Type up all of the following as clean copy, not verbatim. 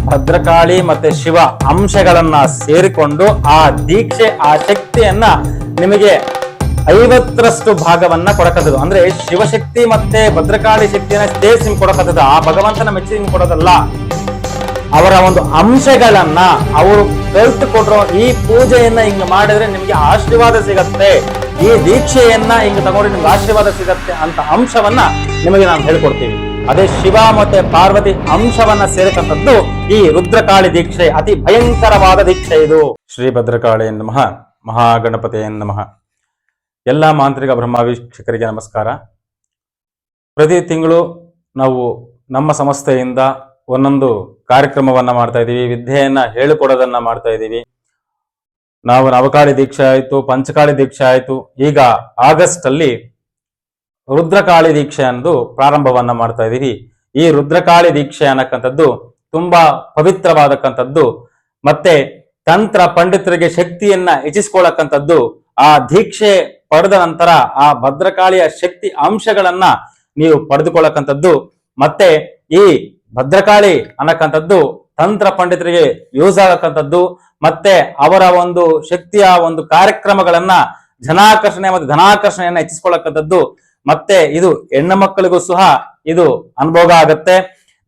ಭದ್ರಕಾಳಿ ಮತ್ತೆ ಶಿವ ಅಂಶಗಳನ್ನ ಸೇರಿಕೊಂಡು ಆ ದೀಕ್ಷೆ ಆ ಶಕ್ತಿಯನ್ನ ನಿಮಗೆ 50ರಷ್ಟು ಭಾಗವನ್ನ ಕೊಡಕತ್ತದು. ಅಂದ್ರೆ ಶಿವಶಕ್ತಿ ಮತ್ತೆ ಭದ್ರಕಾಳಿ ಶಕ್ತಿಯನ್ನ ಸೇರಿಸಿ ನಿಮ್ಗೆ ಕೊಡಕತ್ತದ. ಆ ಭಗವಂತನ ಮೆಚ್ಚಿ ನಿಮ್ಗೆ ಕೊಡೋದಲ್ಲ, ಅವರ ಒಂದು ಅಂಶಗಳನ್ನ ಅವರು ಕಲ್ತುಕೊಟ್ರು. ಈ ಪೂಜೆಯನ್ನ ಹಿಂಗ ಮಾಡಿದ್ರೆ ನಿಮ್ಗೆ ಆಶೀರ್ವಾದ ಸಿಗತ್ತೆ, ಈ ದೀಕ್ಷೆಯನ್ನ ಹಿಂಗ ತಗೊಂಡ್ರೆ ನಿಮ್ಗೆ ಆಶೀರ್ವಾದ ಸಿಗತ್ತೆ ಅಂತ ಅಂಶವನ್ನ ನಿಮಗೆ ನಾವು ಹೇಳ್ಕೊಡ್ತೀವಿ. ಅದೇ ಶಿವ ಮತ್ತೆ ಪಾರ್ವತಿ ಅಂಶವನ್ನ ಸೇರತಕ್ಕಂಥದ್ದು ಈ ರುದ್ರಕಾಳಿ ದೀಕ್ಷೆ. ಅತಿ ಭಯಂಕರವಾದ ದೀಕ್ಷೆ ಇದು. ಶ್ರೀ ಭದ್ರಕಾಳಿ ನಮಃ, ಮಹಾಗಣಪತಿಯ ನಮಃ. ಎಲ್ಲ ಮಾಂತ್ರಿಕ ಬ್ರಹ್ಮ ವೀಕ್ಷಕರಿಗೆ ನಮಸ್ಕಾರ. ಪ್ರತಿ ತಿಂಗಳು ನಾವು ನಮ್ಮ ಸಂಸ್ಥೆಯಿಂದ ಒಂದೊಂದು ಕಾರ್ಯಕ್ರಮವನ್ನ ಮಾಡ್ತಾ ಇದ್ದೀವಿ. ವಿದ್ಯೆಯನ್ನ ಹೇಳಿಕೊಡೋದನ್ನ ಮಾಡ್ತಾ ಇದ್ದೀವಿ. ನಾವು ನವಕಾಳಿ ದೀಕ್ಷೆ ಆಯ್ತು, ಪಂಚಕಾಳಿ ದೀಕ್ಷೆ ಆಯ್ತು. ಈಗ ಆಗಸ್ಟ್ ಅಲ್ಲಿ ರುದ್ರಕಾಳಿ ದೀಕ್ಷೆ ಅನ್ನೋದು ಪ್ರಾರಂಭವನ್ನ ಮಾಡ್ತಾ ಇದ್ದೀವಿ. ಈ ರುದ್ರಕಾಳಿ ದೀಕ್ಷೆ ಅನ್ನಕ್ಕಂಥದ್ದು ತುಂಬಾ ಪವಿತ್ರವಾದಕ್ಕಂಥದ್ದು, ಮತ್ತೆ ತಂತ್ರ ಪಂಡಿತರಿಗೆ ಶಕ್ತಿಯನ್ನ ಹೆಚ್ಚಿಸ್ಕೊಳ್ಳಕ್ಕಂಥದ್ದು. ಆ ದೀಕ್ಷೆ ಪಡೆದ ನಂತರ ಆ ಭದ್ರಕಾಳಿಯ ಶಕ್ತಿ ಅಂಶಗಳನ್ನ ನೀವು ಪಡೆದುಕೊಳ್ಳಕ್ಕಂಥದ್ದು. ಮತ್ತೆ ಈ ಭದ್ರಕಾಳಿ ಅನ್ನಕ್ಕಂಥದ್ದು ತಂತ್ರ ಪಂಡಿತರಿಗೆ ಯೂಸ್ ಆಗಕ್ಕಂಥದ್ದು. ಮತ್ತೆ ಅವರ ಒಂದು ಶಕ್ತಿಯ ಒಂದು ಕಾರ್ಯಕ್ರಮಗಳನ್ನ ಜನಾಕರ್ಷಣೆ ಮತ್ತು ಧನಾಕರ್ಷಣೆಯನ್ನ ಹೆಚ್ಚಿಸ್ಕೊಳ್ಳಕ್ಕಂಥದ್ದು. ಮತ್ತೆ ಇದು ಹೆಣ್ಣು ಮಕ್ಕಳಿಗೂ ಸಹ ಇದು ಅನುಭವ ಆಗತ್ತೆ,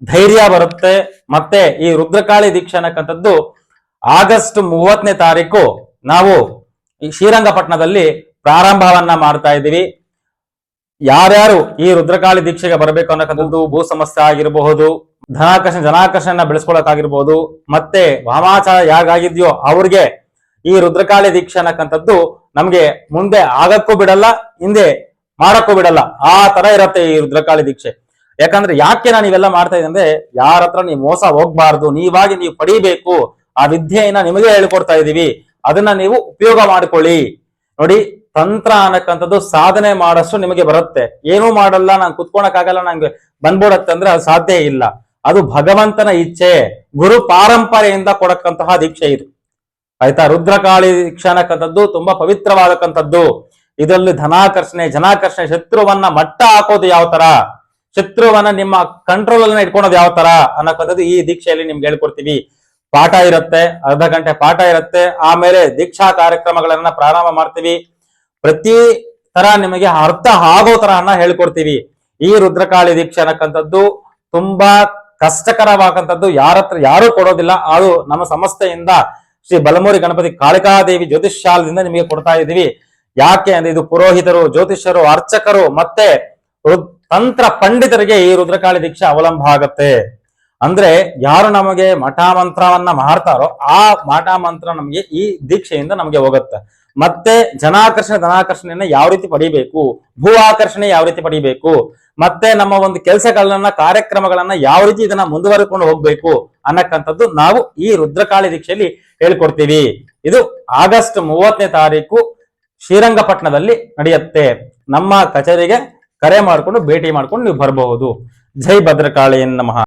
ಧೈರ್ಯ ಬರುತ್ತೆ. ಮತ್ತೆ ಈ ರುದ್ರಕಾಳಿ ದೀಕ್ಷೆ ಅನ್ನಕ್ಕಂಥದ್ದು ಆಗಸ್ಟ್ 30ನೇ ತಾರೀಕು ನಾವು ಈ ಶ್ರೀರಂಗಪಟ್ಟಣದಲ್ಲಿ ಪ್ರಾರಂಭವನ್ನ ಮಾಡ್ತಾ ಇದ್ದೀವಿ. ಯಾರ್ಯಾರು ಈ ರುದ್ರಕಾಳಿ ದೀಕ್ಷೆಗೆ ಬರಬೇಕು ಅನ್ನಕ್ಕಂಥದ್ದು, ಭೂ ಸಮಸ್ಯೆ ಆಗಿರಬಹುದು, ಜನಾಕರ್ಷಣೆ ಬೆಳೆಸ್ಕೊಳಕಾಗಿರ್ಬೋದು, ಮತ್ತೆ ವಾಮಾಚಾರ ಯಾಗಾಗಿದ್ಯೋ ಅವ್ರಿಗೆ ಈ ರುದ್ರಕಾಳಿ ದೀಕ್ಷೆ ಅನ್ನಕ್ಕಂಥದ್ದು ನಮ್ಗೆ ಮುಂದೆ ಆಗಕ್ಕೂ ಬಿಡಲ್ಲ, ಹಿಂದೆ ಮಾಡಕ್ಕೂ ಬಿಡಲ್ಲ. ಆ ತರ ಇರತ್ತೆ ಈ ರುದ್ರಕಾಳಿ ದೀಕ್ಷೆ. ಯಾಕೆ ನಾನು ಇವೆಲ್ಲ ಮಾಡ್ತಾ ಇದ್ದೀನಿ ಅಂದ್ರೆ, ಯಾರ ಹತ್ರ ನೀವು ಮೋಸ ಹೋಗ್ಬಾರ್ದು, ನೀವಾಗಿ ನೀವು ಪಡಿಬೇಕು. ಆ ವಿದ್ಯೆಯನ್ನ ನಿಮಗೆ ಹೇಳ್ಕೊಡ್ತಾ ಇದೀವಿ, ಅದನ್ನ ನೀವು ಉಪಯೋಗ ಮಾಡಿಕೊಳ್ಳಿ. ನೋಡಿ, ತಂತ್ರ ಅನ್ನಕ್ಕಂಥದ್ದು ಸಾಧನೆ ಮಾಡಷ್ಟು ನಿಮಗೆ ಬರುತ್ತೆ. ಏನೂ ಮಾಡಲ್ಲ, ನಾನು ಕುತ್ಕೊಳಕ್ಕಾಗಲ್ಲ, ನಂಗೆ ಬಂದ್ಬಿಡತ್ತೆ ಅಂದ್ರೆ ಅದು ಸಾಧ್ಯ ಇಲ್ಲ. ಅದು ಭಗವಂತನ ಇಚ್ಛೆ, ಗುರು ಪಾರಂಪರೆಯಿಂದ ಕೊಡಕ್ಕಂತಹ ದೀಕ್ಷೆ ಇದು. ಆಯ್ತಾ? ರುದ್ರಕಾಳಿ ದೀಕ್ಷೆ ಅನ್ನಕ್ಕಂಥದ್ದು ತುಂಬಾ ಪವಿತ್ರವಾದಕ್ಕಂಥದ್ದು. ಇದರಲ್ಲಿ ಧನಾಕರ್ಷಣೆ, ಜನಾಕರ್ಷಣೆ, ಶತ್ರುವನ್ನ ಮಟ್ಟ ಹಾಕೋದು ಯಾವ ತರ, ಶತ್ರುವನ್ನ ನಿಮ್ಮ ಕಂಟ್ರೋಲ್ ಅನ್ನ ಇಟ್ಕೊಳೋದು ಯಾವ ತರ ಅನ್ನಕ್ಕಂಥದ್ದು ಈ ದೀಕ್ಷೆಯಲ್ಲಿ ನಿಮ್ಗೆ ಹೇಳ್ಕೊಡ್ತೀವಿ. ಪಾಠ ಇರುತ್ತೆ, ಅರ್ಧ ಗಂಟೆ ಪಾಠ ಇರುತ್ತೆ. ಆಮೇಲೆ ದೀಕ್ಷಾ ಕಾರ್ಯಕ್ರಮಗಳನ್ನ ಪ್ರಾರಂಭ ಮಾಡ್ತೀವಿ. ಪ್ರತಿ ತರ ನಿಮಗೆ ಅರ್ಥ ಆಗೋ ತರಹನ್ನ ಹೇಳ್ಕೊಡ್ತೀವಿ. ಈ ರುದ್ರಕಾಳಿ ದೀಕ್ಷೆ ಅನ್ನಕ್ಕಂಥದ್ದು ತುಂಬಾ ಕಷ್ಟಕರವಾದಂಥದ್ದು, ಯಾರತ್ರ ಯಾರು ಕೊಡೋದಿಲ್ಲ. ಅದು ನಮ್ಮ ಸಂಸ್ಥೆಯಿಂದ ಶ್ರೀ ಬಲಮೂರಿ ಗಣಪತಿ ಕಾಳಿಕಾದೇವಿ ಜ್ಯೋತಿಷ್ಯಾಲದಿಂದ ನಿಮಗೆ ಕೊಡ್ತಾ ಇದ್ದೀವಿ. ಯಾಕೆ ಅಂದ್ರೆ ಇದು ಪುರೋಹಿತರು, ಜ್ಯೋತಿಷ್ಯರು, ಅರ್ಚಕರು ಮತ್ತೆ ತಂತ್ರ ಪಂಡಿತರಿಗೆ ಈ ರುದ್ರಕಾಳಿ ದೀಕ್ಷೆ ಅವಲಂಬ ಆಗತ್ತೆ. ಅಂದ್ರೆ ಯಾರು ನಮಗೆ ಮಠ ಮಂತ್ರವನ್ನ ಮಾಡ್ತಾರೋ ಆ ಮಠ ಮಂತ್ರ ನಮಗೆ ಈ ದೀಕ್ಷೆಯಿಂದ ನಮಗೆ ಹೋಗುತ್ತೆ. ಮತ್ತೆ ಜನಾಕರ್ಷಣೆ, ಧನಾಕರ್ಷಣೆಯನ್ನ ಯಾವ ರೀತಿ ಪಡಿಬೇಕು, ಭೂ ಆಕರ್ಷಣೆ ಯಾವ ರೀತಿ ಪಡಿಬೇಕು, ಮತ್ತೆ ನಮ್ಮ ಒಂದು ಕೆಲಸಗಳನ್ನ ಕಾರ್ಯಕ್ರಮಗಳನ್ನ ಯಾವ ರೀತಿ ಇದನ್ನ ಮುಂದುವರೆಕೊಂಡು ಹೋಗ್ಬೇಕು ಅನ್ನಕ್ಕಂಥದ್ದು ನಾವು ಈ ರುದ್ರಕಾಳಿ ದೀಕ್ಷೆಯಲ್ಲಿ ಹೇಳ್ಕೊಡ್ತೀವಿ. ಇದು ಆಗಸ್ಟ್ 30ನೇ ತಾರೀಕು ಶ್ರೀರಂಗಪಟ್ಟಣದಲ್ಲಿ ನಡೆಯುತ್ತೆ. ನಮ್ಮ ಕಚೇರಿಗೆ ಕರೆ ಮಾಡ್ಕೊಂಡು ಭೇಟಿ ಮಾಡ್ಕೊಂಡು ನೀವು ಬರಬಹುದು. ಜೈ ಭದ್ರಕಾಳಿ ನಮಃ.